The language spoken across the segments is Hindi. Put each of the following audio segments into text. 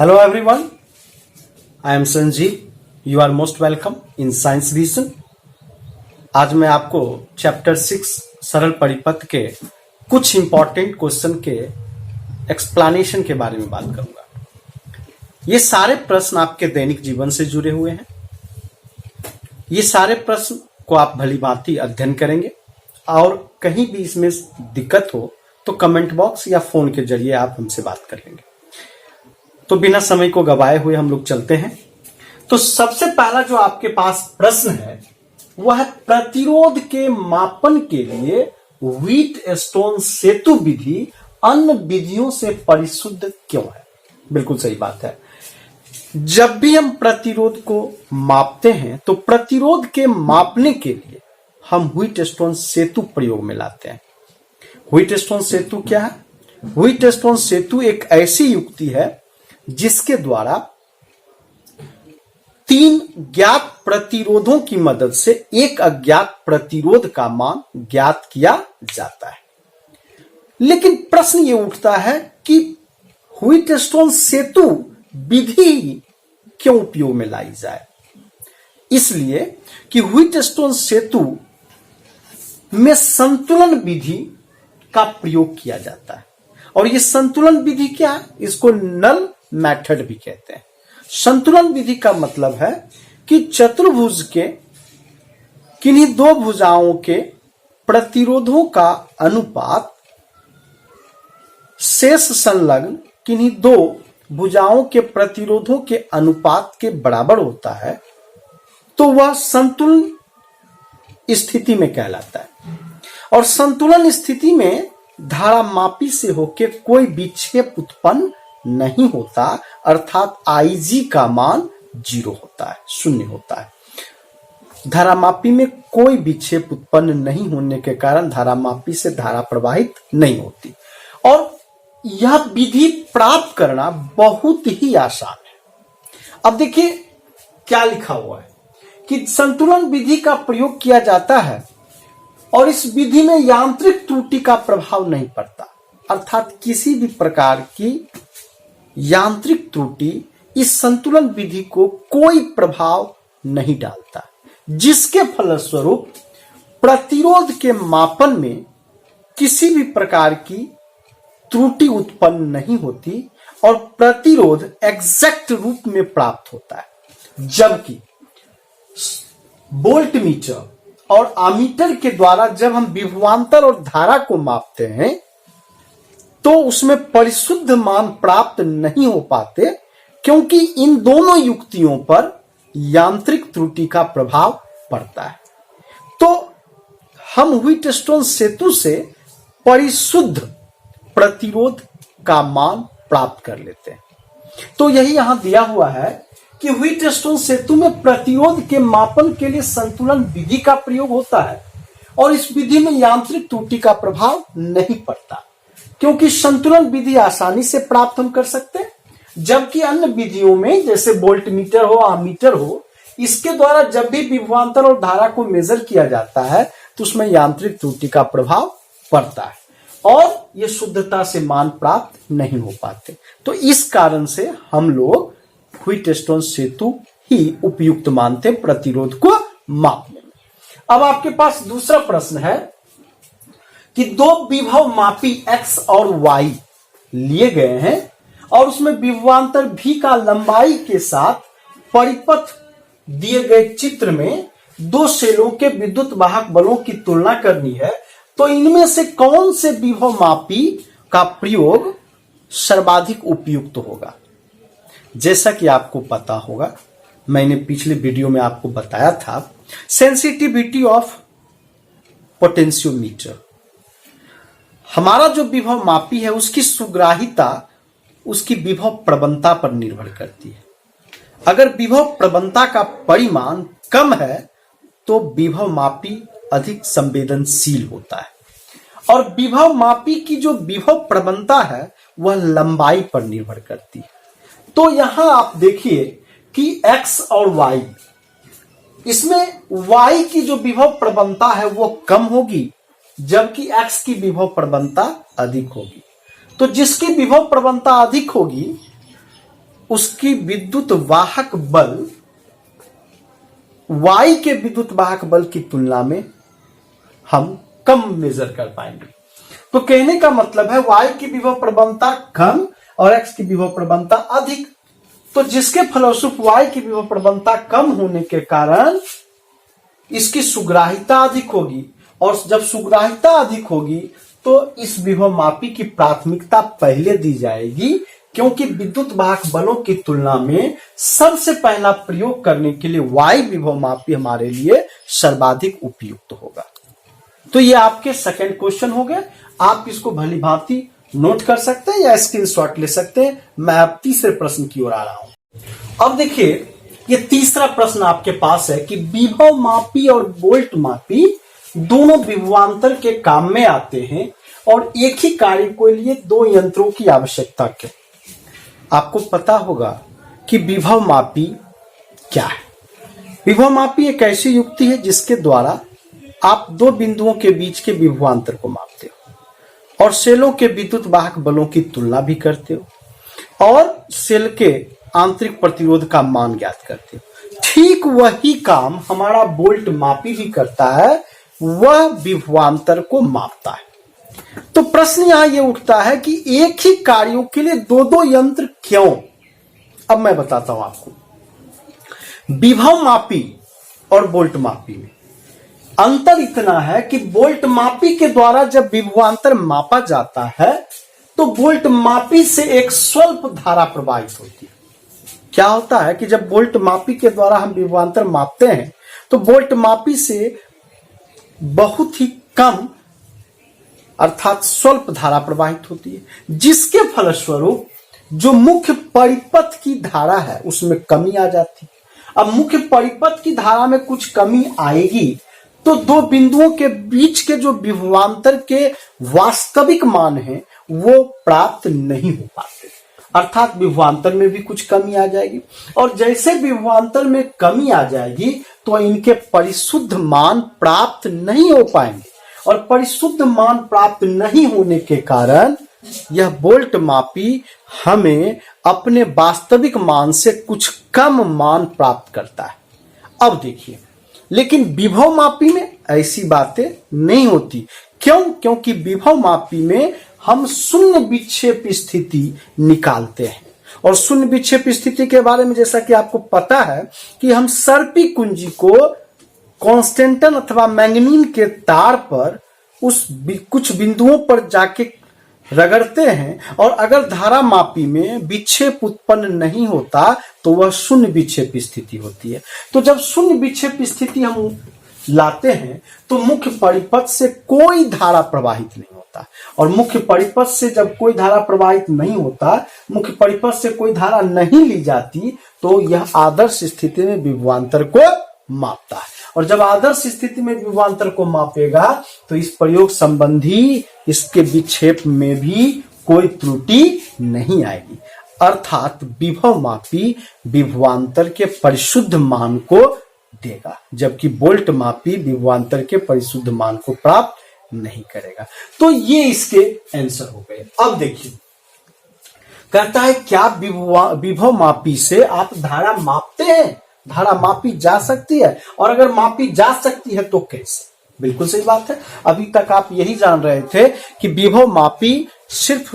Hello everyone, I am Sanjeev. You are most welcome in Science Vision. आज मैं आपको चैप्टर 6 सरल परिपथ के कुछ इंपॉर्टेंट क्वेश्चन के एक्सप्लेनेशन के बारे में बात करूंगा। ये सारे प्रश्न आपके दैनिक जीवन से जुड़े हुए हैं। ये सारे प्रश्न को आप भली भांति अध्ययन करेंगे और कहीं भी इसमें दिक्कत हो तो कमेंट बॉक्स या फोन के जरिए आप हमसे बात कर लेंगे। तो बिना समय को गवाए हुए हम लोग चलते हैं। तो सबसे पहला जो आपके पास प्रश्न है वह है प्रतिरोध के मापन के लिए व्हीटस्टोन सेतु विधि अन्य विधियों से परिशुद्ध क्यों है। बिल्कुल सही बात है। जब भी हम प्रतिरोध को मापते हैं तो प्रतिरोध के मापने के लिए हम व्हीटस्टोन सेतु प्रयोग में लाते हैं। व्हीटस्टोन सेतु क्या है? व्हीटस्टोन सेतु एक ऐसी युक्ति है जिसके द्वारा 3 ज्ञात प्रतिरोधों की मदद से एक अज्ञात प्रतिरोध का मान ज्ञात किया जाता है। लेकिन प्रश्न ये उठता है कि व्हीटस्टोन सेतु विधि क्यों उपयोग में लाई जाए। इसलिए कि व्हीटस्टोन सेतु में संतुलन विधि का प्रयोग किया जाता है। और ये संतुलन विधि क्या है? इसको नल मेथड भी कहते हैं। संतुलन विधि का मतलब है कि चतुर्भुज के किन्हीं 2 भुजाओं के प्रतिरोधों का अनुपात शेष संलग्न किन्हीं 2 भुजाओं के प्रतिरोधों के अनुपात के बराबर होता है तो वह संतुलन स्थिति में कहलाता है। और संतुलन स्थिति में धारामापी से होकर कोई विक्षेप उत्पन्न नहीं होता, अर्थात Ig का मान 0 होता है, 0 होता है। धारामापी में कोई विक्षेप उत्पन्न नहीं होने के कारण धारामापी से धारा प्रवाहित नहीं होती। और यह विधि प्राप्त करना बहुत ही आसान है। अब देखिए क्या लिखा हुआ है कि संतुलन विधि का प्रयोग किया जाता है और इस विधि में यांत्रिक त्रुटि का प्रभाव नहीं पड़ता, अर्थात किसी भी प्रकार की यांत्रिक त्रुटि इस संतुलन विधि को कोई प्रभाव नहीं डालता, जिसके फलस्वरूप प्रतिरोध के मापन में किसी भी प्रकार की त्रुटि उत्पन्न नहीं होती और प्रतिरोध एग्जैक्ट रूप में प्राप्त होता है। जबकि वोल्टमीटर और आमीटर के द्वारा जब हम विभवांतर और धारा को मापते हैं तो उसमें परिशुद्ध मान प्राप्त नहीं हो पाते, क्योंकि इन दोनों युक्तियों पर यांत्रिक त्रुटि का प्रभाव पड़ता है। तो हम व्हीटस्टोन सेतु से परिशुद्ध प्रतिरोध का मान प्राप्त कर लेते हैं। तो यही यहां दिया हुआ है कि व्हीटस्टोन सेतु में प्रतिरोध के मापन के लिए संतुलन विधि का प्रयोग होता है और इस विधि में यांत्रिक त्रुटि का प्रभाव नहीं पड़ता, क्योंकि संतुलन विधि आसानी से प्राप्त हम कर सकते हैं। जबकि अन्य विधियों में जैसे वोल्टमीटर हो, आमीटर हो, इसके द्वारा जब भी विभवांतर और धारा को मेजर किया जाता है तो उसमें यांत्रिक त्रुटि का प्रभाव पड़ता है और ये शुद्धता से मान प्राप्त नहीं हो पाते। तो इस कारण से हम लोग व्हीटस्टोन सेतु ही उपयुक्त मानते प्रतिरोध को मापने में। अब आपके पास दूसरा प्रश्न है कि 2 विभव मापी x और y लिए गए हैं और उसमें विभवांतर v का लंबाई के साथ परिपथ दिए गए चित्र में 2 सेलों के विद्युत वाहक बलों की तुलना करनी है, तो इनमें से कौन से विभव मापी का प्रयोग सर्वाधिक उपयुक्त होगा। जैसा कि आपको पता होगा, मैंने पिछले वीडियो में आपको बताया था सेंसिटिविटी ऑफ पोटेंशियोमीटर। हमारा जो विभव मापी है उसकी सुग्राहिता उसकी विभव प्रवणता पर निर्भर करती है। अगर विभव प्रवणता का परिमाण कम है तो विभव मापी अधिक संवेदनशील होता है और विभव मापी की जो विभव प्रवणता है वह लंबाई पर निर्भर करती है। तो यहां आप देखिए कि x और y, इसमें y की जो विभव प्रवणता है वो कम होगी जबकि x की विभव प्रवणता अधिक होगी। तो जिसकी विभव प्रवणता अधिक होगी उसकी विद्युत वाहक बल Y के विद्युत वाहक बल की तुलना में हम कम मेजर कर पाएंगे। तो कहने का मतलब है Y की विभव प्रवणता कम और X की विभव प्रवणता अधिक। तो जिसके फलस्वरूप Y की विभव प्रवणता कम होने के कारण इसकी सुग्राहिता अधिक होगी, और जब सुग्राहिता अधिक होगी तो इस विभव मापी की प्राथमिकता पहले दी जाएगी, क्योंकि विद्युत वाहक बलों की तुलना में सबसे पहला प्रयोग करने के लिए Y विभव मापी हमारे लिए सर्वाधिक उपयुक्त होगा। तो ये आपके सेकंड क्वेश्चन हो गए। आप इसको भली भांति नोट कर सकते हैं या स्क्रीनशॉट ले सकते हैं। मैं अब तीसरे प्रश्न की ओर आ रहा हूं। अब देखिए, ये तीसरा प्रश्न आपके पास है कि विभव मापी और वोल्ट मापी दोनों विभवांतर के काम में आते हैं और एक ही कार्य के लिए दो यंत्रों की आवश्यकता है। आपको पता होगा कि विभव मापी क्या है। विभव मापी एक ऐसी युक्ति है जिसके द्वारा आप दो बिंदुओं के बीच के विभवांतर को मापते हो और सेलों के विद्युत वाहक बलों की तुलना भी करते हो और सेल के आंतरिक प्रतिरोध का मान ज्ञात करते हो। ठीक वही काम हमारा वोल्ट मापी भी करता है, वह विभवांतर को मापता है। तो प्रश्न यहां यह उठता है कि एक ही कार्यों के लिए दो दो यंत्र क्यों? अब मैं बताता हूं आपको। विभव मापी और वोल्ट मापी में अंतर इतना है कि वोल्ट मापी के द्वारा जब विभवांतर मापा जाता है तो वोल्ट मापी से एक स्वल्प धारा प्रवाहित होती है। क्या होता है कि जब वोल्ट मापी के द्वारा हम विभवांतर मापते हैं तो वोल्ट मापी से बहुत ही कम अर्थात स्वल्प धारा प्रवाहित होती है, जिसके फलस्वरूप जो मुख्य परिपथ की धारा है उसमें कमी आ जाती है। अब मुख्य परिपथ की धारा में कुछ कमी आएगी तो दो बिंदुओं के बीच के जो विभवांतर के वास्तविक मान हैं वो प्राप्त नहीं हो पाते, अर्थात विभवांतर में भी कुछ कमी आ जाएगी। और जैसे विभवांतर में कमी आ जाएगी तो इनके परिशुद्ध मान प्राप्त नहीं हो पाएंगे, और परिशुद्ध मान प्राप्त नहीं होने के कारण यह वोल्ट मापी हमें अपने वास्तविक मान से कुछ कम मान प्राप्त करता है। अब देखिए, लेकिन विभव मापी में ऐसी बातें नहीं होती। क्यों? क्योंकि विभव मापी में हम शून्य विक्षेप स्थिति निकालते हैं, और शून्य विक्षेप स्थिति के बारे में जैसा कि आपको पता है कि हम सर्पी कुंजी को कॉन्स्टेंटन अथवा मैंगनीन के तार पर उस कुछ बिंदुओं पर जाके रगड़ते हैं, और अगर धारा मापी में विक्षेप उत्पन्न नहीं होता तो वह शून्य विक्षेप स्थिति होती है। तो जब शून्य विक्षेप स्थिति हम लाते हैं तो मुख्य परिपथ से कोई धारा प्रवाहित नहीं होता, और मुख्य परिपथ से जब कोई धारा प्रवाहित नहीं होता, मुख्य परिपथ से कोई धारा नहीं ली जाती, तो यह आदर्श स्थिति में विभवांतर को मापता है। और जब आदर्श स्थिति में विभवांतर को मापेगा तो इस प्रयोग संबंधी इसके विक्षेप में भी कोई त्रुटि नहीं आएगी, अर्थात विभव मापी विभवांतर के परिशुद्ध मान को देगा, जबकि वोल्ट मापी विभवांतर के परिशुद्ध मान को प्राप्त नहीं करेगा। तो ये इसके आंसर हो गए। अब देखिए, कहता है क्या विभव मापी से आप धारा मापते हैं? धारा मापी जा सकती है, और अगर मापी जा सकती है तो कैसे? बिल्कुल सही बात है। अभी तक आप यही जान रहे थे कि विभव मापी सिर्फ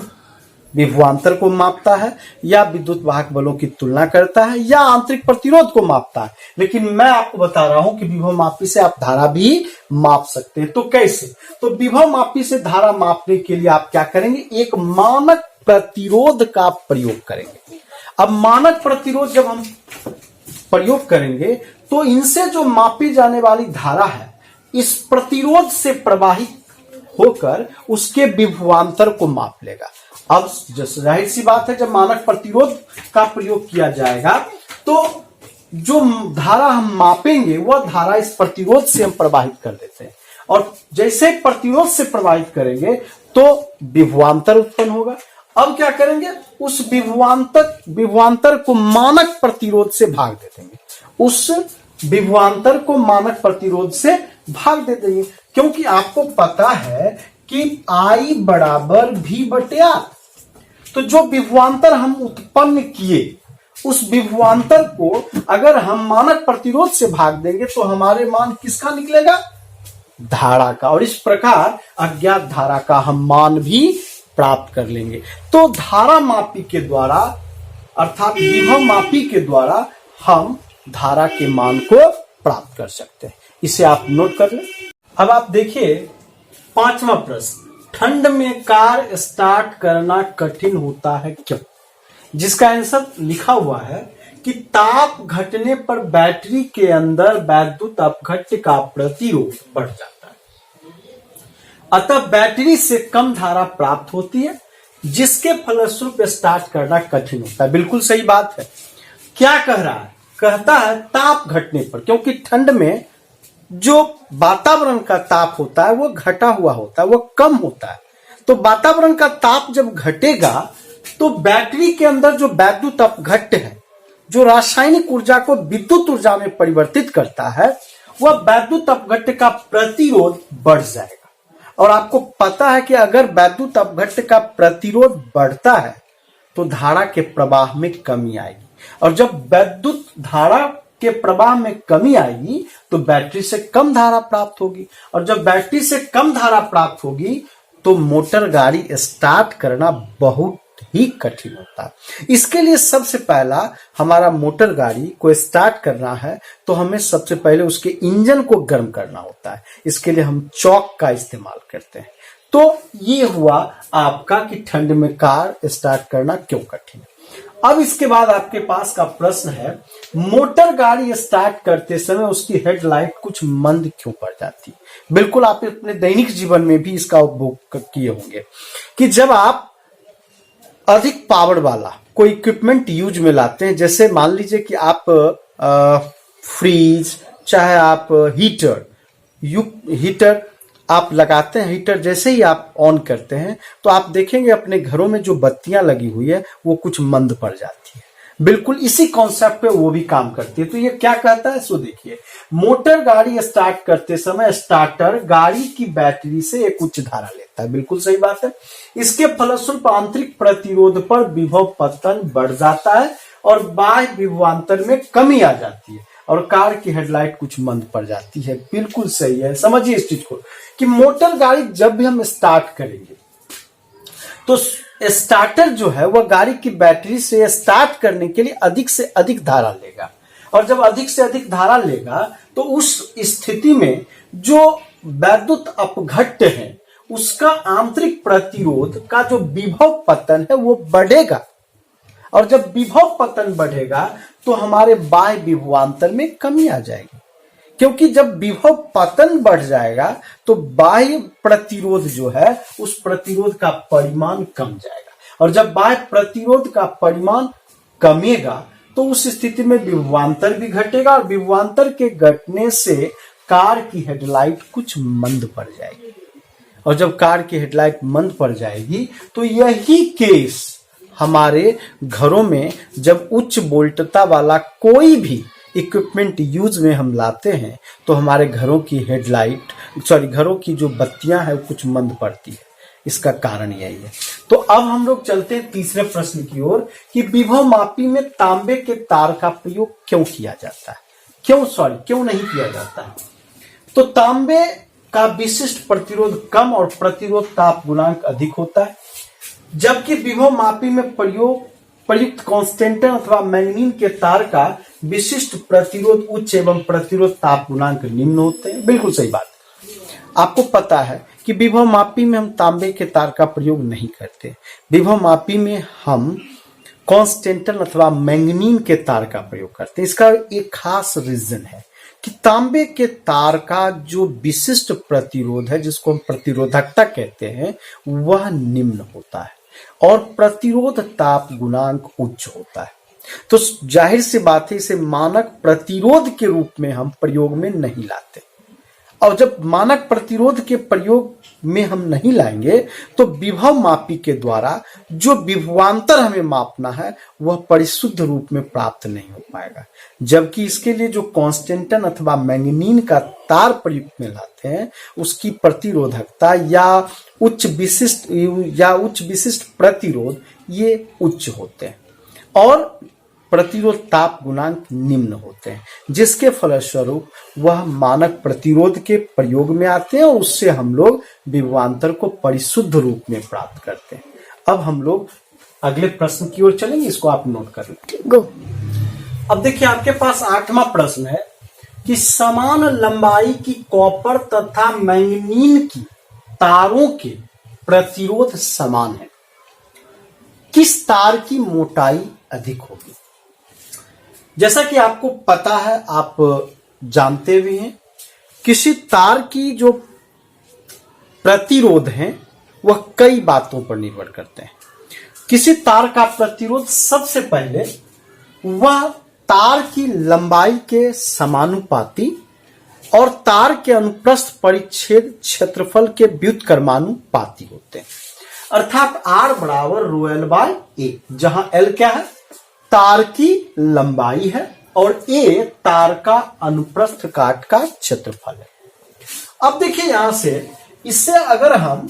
विभवांतर को मापता है, या विद्युत वाहक बलों की तुलना करता है, या आंतरिक प्रतिरोध को मापता है। लेकिन मैं आपको बता रहा हूं कि विभव मापी से आप धारा भी माप सकते हैं। तो कैसे? तो विभव मापी से धारा मापने के लिए आप क्या करेंगे? एक मानक प्रतिरोध का प्रयोग करेंगे। अब मानक प्रतिरोध जब हम प्रयोग करेंगे तो इनसे जो मापी जाने वाली धारा है इस प्रतिरोध से प्रवाहित होकर उसके विभवांतर को माप लेगा। अब जाहिर सी बात है, जब मानक प्रतिरोध का प्रयोग किया जाएगा तो जो धारा हम मापेंगे वह धारा इस प्रतिरोध से हम प्रवाहित कर देते हैं, और जैसे प्रतिरोध से प्रवाहित करेंगे तो विभवांतर उत्पन्न होगा। अब क्या करेंगे? उस विभवांतर को मानक प्रतिरोध से भाग दे देंगे, उस विभवांतर को मानक प्रतिरोध से भाग दे देंगे, क्योंकि आपको पता है कि I बराबर V बटे R। तो जो विभवांतर हम उत्पन्न किए उस विभवांतर को अगर हम मानक प्रतिरोध से भाग देंगे तो हमारे मान किसका निकलेगा? धारा का। और इस प्रकार अज्ञात धारा का हम मान भी प्राप्त कर लेंगे। तो धारा मापी के द्वारा अर्थात विभव मापी के द्वारा हम धारा के मान को प्राप्त कर सकते हैं। इसे आप नोट कर लें। अब आप देखिए 5वां प्रश्न, ठंड में कार स्टार्ट करना कठिन होता है क्यों? जिसका आंसर लिखा हुआ है कि ताप घटने पर बैटरी के अंदर वैद्युत अपघट्य का प्रतिरोध बढ़ जाता है, अतः बैटरी से कम धारा प्राप्त होती है, जिसके फलस्वरूप स्टार्ट करना कठिन होता है। बिल्कुल सही बात है। क्या कह रहा है? कहता है ताप घटने पर, क्योंकि ठंड में जो वातावरण का ताप होता है वो घटा हुआ होता है, वो कम होता है। तो वातावरण का ताप जब घटेगा तो बैटरी के अंदर जो वैद्युत अपघट्य है, जो रासायनिक ऊर्जा को विद्युत ऊर्जा में परिवर्तित करता है, वह वैद्युत अपघट्य का प्रतिरोध बढ़ जाएगा। और आपको पता है कि अगर वैद्युत अपघट्य का प्रतिरोध बढ़ता है तो धारा के प्रवाह में कमी आएगी, और जब वैद्युत धारा के प्रवाह में कमी आएगी तो बैटरी से कम धारा प्राप्त होगी, और जब बैटरी से कम धारा प्राप्त होगी तो मोटर गाड़ी स्टार्ट करना बहुत ही कठिन होता है। इसके लिए सबसे पहला हमारा मोटर गाड़ी को स्टार्ट करना है तो हमें सबसे पहले उसके इंजन को गर्म करना होता है। इसके लिए हम चॉक का इस्तेमाल करते हैं। तो ये हुआ आपका कि ठंड में कार स्टार्ट करना क्यों कठिन है। अब इसके बाद आपके पास का प्रश्न है, मोटर गाड़ी स्टार्ट करते समय उसकी हेडलाइट कुछ मंद क्यों पड़ जाती है? बिल्कुल आप अपने दैनिक जीवन में भी इसका उपभोग किए होंगे कि जब आप अधिक पावर वाला कोई इक्विपमेंट यूज में लाते हैं, जैसे मान लीजिए कि आप फ्रीज, चाहे आप हीटर आप लगाते हैं, हीटर जैसे ही आप ऑन करते हैं तो आप देखेंगे अपने घरों में जो बत्तियां लगी हुई है वो कुछ मंद पड़ जाती है। बिल्कुल इसी कॉन्सेप्ट पे वो भी काम करती है। तो ये क्या कहता है, सो देखिए, मोटर गाड़ी स्टार्ट करते समय स्टार्टर गाड़ी की बैटरी से एक उच्च धारा लेता है। बिल्कुल सही बात है। इसके फलस्वरूप आंतरिक प्रतिरोध पर विभव पतन बढ़ जाता है और बाह्य विभवांतर में कमी आ जाती है और कार की हेडलाइट कुछ मंद पड़ जाती है। बिल्कुल सही है। समझिए इस चीज को कि मोटर गाड़ी जब भी हम स्टार्ट करेंगे तो स्टार्टर जो है वह गाड़ी की बैटरी से स्टार्ट करने के लिए अधिक से अधिक धारा लेगा, और जब अधिक से अधिक धारा लेगा तो उस स्थिति में जो वैद्युत अपघट्य है उसका आंतरिक प्रतिरोध का जो विभव पतन है वो बढ़ेगा, और जब विभव पतन बढ़ेगा तो हमारे बाह्य विभवांतर में कमी आ जाएगी, क्योंकि जब विभव पतन बढ़ जाएगा तो बाह्य प्रतिरोध जो है उस प्रतिरोध का परिमाण कम जाएगा, और जब बाह्य प्रतिरोध का परिमाण कमेगा तो उस स्थिति में विभवांतर भी घटेगा, और विभवांतर के घटने से कार की हेडलाइट कुछ मंद पड़ जाएगी, और जब कार की हेडलाइट मंद पड़ जाएगी तो यही केस हमारे घरों में जब उच्च वोल्टता वाला कोई भी इक्विपमेंट यूज में हम लाते हैं तो हमारे घरों की घरों की जो बत्तियां हैं कुछ मंद पड़ती है। इसका कारण यही है। तो अब हम लोग चलते हैं तीसरे प्रश्न की ओर कि विभव मापी में तांबे के तार का प्रयोग क्यों किया जाता है, क्यों नहीं किया जाता है। तो तांबे का विशिष्ट प्रतिरोध कम और प्रतिरोध ताप गुणांक अधिक होता है, जबकि विभव मापी में प्रयुक्त कॉन्स्टेंटन अथवा मैंगनीज के तार का विशिष्ट प्रतिरोध उच्च एवं प्रतिरोध ताप गुणांक निम्न होते हैं। बिल्कुल सही बात। आपको पता है कि विभव मापी में हम तांबे के तार का प्रयोग नहीं करते। विभव मापी में हम कॉन्स्टेंटन अथवा मैंगनीज के तार का प्रयोग करते हैं। इसका एक खास रीजन है कि तांबे के तार का जो विशिष्ट प्रतिरोध है, जिसको हम प्रतिरोधकता कहते हैं, वह निम्न होता है और प्रतिरोध ताप गुणांक उच्च होता है। तो जाहिर सी बात है इसे मानक प्रतिरोध के रूप में हम प्रयोग में नहीं लाते, और जब मानक प्रतिरोध के प्रयोग में हम नहीं लाएंगे तो विभव मापी के द्वारा जो विभवांतर हमें मापना है वह परिशुद्ध रूप में प्राप्त नहीं हो पाएगा। जबकि इसके लिए जो कॉन्स्टेंटन अथवा मैंगनीज का तार प्रयुक्त में लाते हैं उसकी प्रतिरोधकता या उच्च विशिष्ट प्रतिरोध ये उच्च होते हैं। और प्रतिरोध ताप गुणांक निम्न होते हैं, जिसके फलस्वरूप वह मानक प्रतिरोध के प्रयोग में आते हैं और उससे हम लोग विभवांतर को परिशुद्ध रूप में प्राप्त करते हैं। अब हम लोग अगले प्रश्न की ओर चलेंगे, इसको आप नोट कर लें। गो। अब देखिए आपके पास 8वां प्रश्न है कि समान लंबाई की कॉपर तथा मैंगनीन की तारों के प्रतिरोध समान है, किस तार की मोटाई अधिक होगी? जैसा कि आपको पता है, आप जानते भी हैं, किसी तार की जो प्रतिरोध है वह कई बातों पर निर्भर करते हैं। किसी तार का प्रतिरोध सबसे पहले वह तार की लंबाई के समानुपाती और तार के अनुप्रस्थ परिच्छेद क्षेत्रफल के व्युत्क्रमानुपाती होते हैं। अर्थात R बराबर रो एल बाय ए, जहां L क्या है? तार की लंबाई है और A तार का अनुप्रस्थ काट का क्षेत्रफल है। अब देखिए यहां से, इससे अगर हम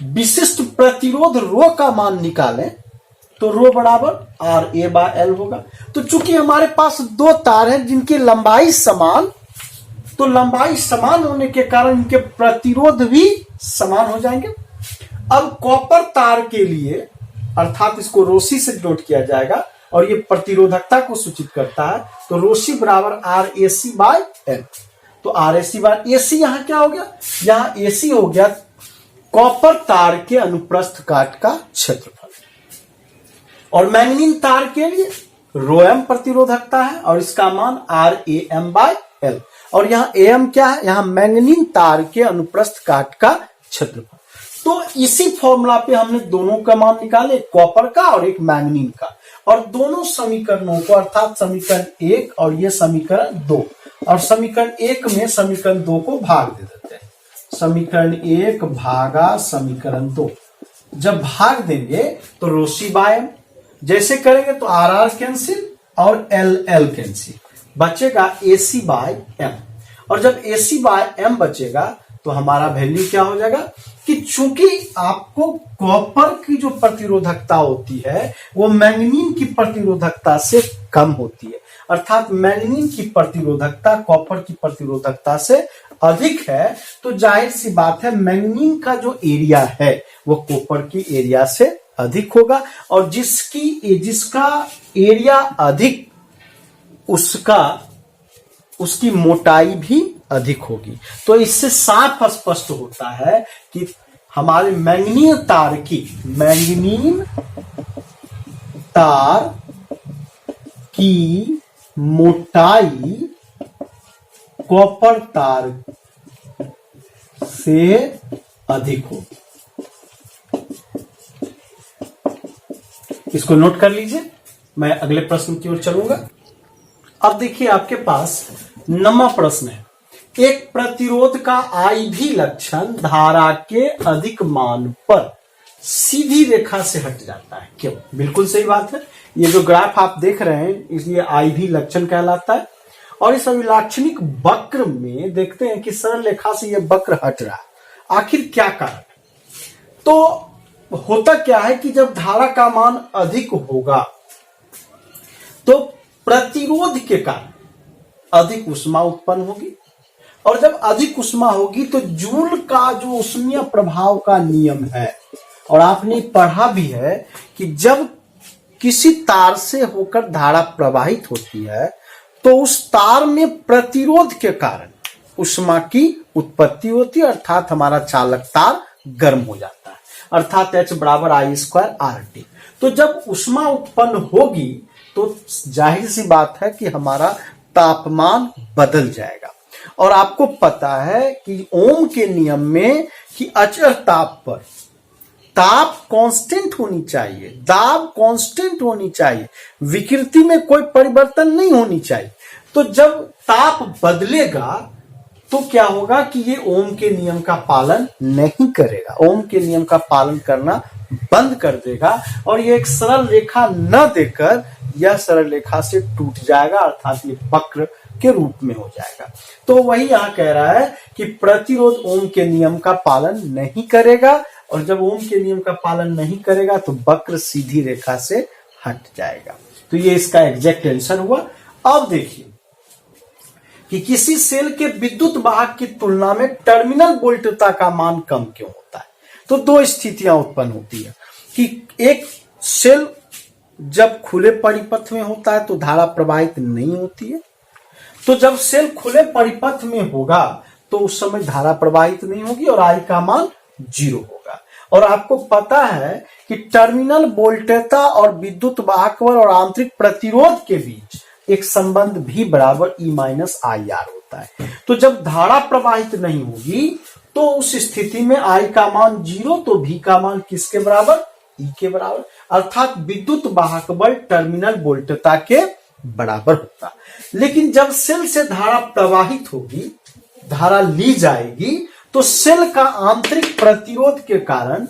विशिष्ट प्रतिरोध रो का मान निकालें तो रो बराबर आर ए बाय एल होगा। तो चूंकि हमारे पास दो तार हैं जिनकी लंबाई समान, तो लंबाई समान होने के कारण इनके प्रतिरोध भी समान हो जाएंगे। अब कॉपर तार के लिए, अर्थात इसको रोसी से डिनोट किया जाएगा और ये प्रतिरोधकता को सूचित करता है, तो रोसी बराबर R A C by L. तो R A C by A C यहां क्या हो गया? यहां ए सी हो गया कॉपर तार के अनुप्रस्थ काट का क्षेत्रफल। और मैंगनीन तार के लिए रो एम प्रतिरोधकता है और इसका मान R A M by L. और यहां ए एम क्या है? यहां मैंगनीन तार के अनुप्रस्थ काट का क्षेत्रफल। तो इसी फॉर्मूला पे हमने दोनों का मान निकाले, एक कॉपर का और एक मैंगनीन का, और दोनों समीकरणों को, अर्थात समीकरण 1 और ये समीकरण 2, और समीकरण 1 में समीकरण 2 को भाग दे देते हैं। समीकरण 1 भागा समीकरण 2, जब भाग देंगे तो रोसी बाय एम, जैसे करेंगे तो आर आर कैंसिल और एल एल कैंसिल, बचेगा ए सी बाय एम। और जब ए सी बाय एम बचेगा तो हमारा वैल्यू क्या हो जाएगा कि चूंकि आपको कॉपर की जो प्रतिरोधकता होती है वो मैंगनीन की प्रतिरोधकता से कम होती है, अर्थात मैंगनीन की प्रतिरोधकता कॉपर की प्रतिरोधकता से अधिक है, तो जाहिर सी बात है मैंगनीन का जो एरिया है वो कॉपर की एरिया से अधिक होगा, और जिसका एरिया अधिक उसकी मोटाई भी अधिक होगी। तो इससे साफ स्पष्ट होता है कि हमारे मैंगनीन तार की मोटाई कॉपर तार से अधिक होगी। इसको नोट कर लीजिए, मैं अगले प्रश्न की ओर चलूंगा। अब देखिए आपके पास 9वां प्रश्न है, एक प्रतिरोध का आई भी लक्षण धारा के अधिक मान पर सीधी रेखा से हट जाता है, क्यों? बिल्कुल सही बात है, ये जो ग्राफ आप देख रहे हैं इसलिए आई भी लक्षण कहलाता है। और इस अभिलाक्षणिक वक्र में देखते हैं कि सरल रेखा से यह वक्र हट रहा है, आखिर क्या कारण? तो होता क्या है कि जब धारा का मान अधिक होगा तो प्रतिरोध के कारण अधिक ऊष्मा उत्पन्न होगी, और जब अधिक ऊष्मा होगी तो जूल का जो ऊष्मीय प्रभाव का नियम है, और आपने पढ़ा भी है कि जब किसी तार से होकर धारा प्रवाहित होती है तो उस तार में प्रतिरोध के कारण ऊष्मा की उत्पत्ति होती है, अर्थात हमारा चालक तार गर्म हो जाता है, अर्थात H बराबर आई स्क्वायर आर टी। तो जब ऊष्मा उत्पन्न होगी तो जाहिर सी बात है कि हमारा तापमान बदल जाएगा। और आपको पता है कि ओम के नियम में कि अचर ताप पर ताप कांस्टेंट होनी चाहिए, दाब कांस्टेंट होनी चाहिए, विकृति में कोई परिवर्तन नहीं होनी चाहिए। तो जब ताप बदलेगा तो क्या होगा कि ये ओम के नियम का पालन नहीं करेगा, ओम के नियम का पालन करना बंद कर देगा, और ये एक सरल रेखा न देकर यह सरल रेखा से टूट जाएगा, अर्थात ये वक्र के रूप में हो जाएगा। तो वही यहां कह रहा है कि प्रतिरोध ओम के नियम का पालन नहीं करेगा, और जब ओम के नियम का पालन नहीं करेगा तो वक्र सीधी रेखा से हट जाएगा। तो ये इसका एग्जैक्ट आंसर हुआ। अब देखिए कि किसी सेल के विद्युत वाहक की तुलना में टर्मिनल वोल्टता का मान कम क्यों होता है। तो दो स्थितियां उत्पन्न होती है कि एक सेल जब खुले परिपथ में होता है तो धारा प्रवाहित नहीं होती है, तो जब सेल खुले परिपथ में होगा तो उस समय धारा प्रवाहित नहीं होगी और आई का मान 0 होगा। और आपको पता है कि टर्मिनल वोल्टता और विद्युत वाहक बल और आंतरिक प्रतिरोध के बीच एक संबंध भी बराबर E माइनस आई आर होता है। तो जब धारा प्रवाहित नहीं होगी तो उस स्थिति में I का मान 0, तो V का मान किसके बराबर, E के बराबर, अर्थात विद्युत वाहक बल टर्मिनल वोल्टता के बराबर होगा। लेकिन जब सेल से धारा प्रवाहित होगी, धारा ली जाएगी, तो सेल का आंतरिक प्रतिरोध के कारण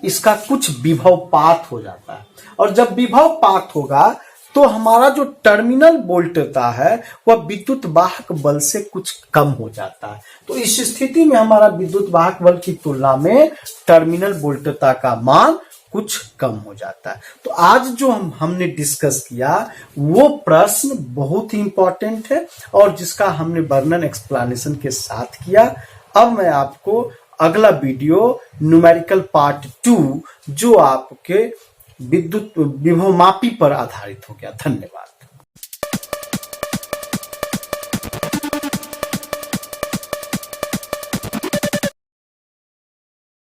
इसका कुछ विभवपात हो जाता है, और जब विभवपात होगा तो हमारा जो टर्मिनल वोल्टता है वह विद्युत वाहक बल से कुछ कम हो जाता है। तो इस स्थिति में हमारा विद्युत वाहक बल की तुलना में टर्मिनल वोल्टता का मान कुछ कम हो जाता है। तो आज जो हमने डिस्कस किया वो प्रश्न बहुत ही इंपॉर्टेंट है और जिसका हमने वर्णन एक्सप्लेनेशन के साथ किया। अब मैं आपको अगला वीडियो न्यूमेरिकल पार्ट 2 जो आपके विद्युत विभवमापी पर आधारित हो गया। धन्यवाद।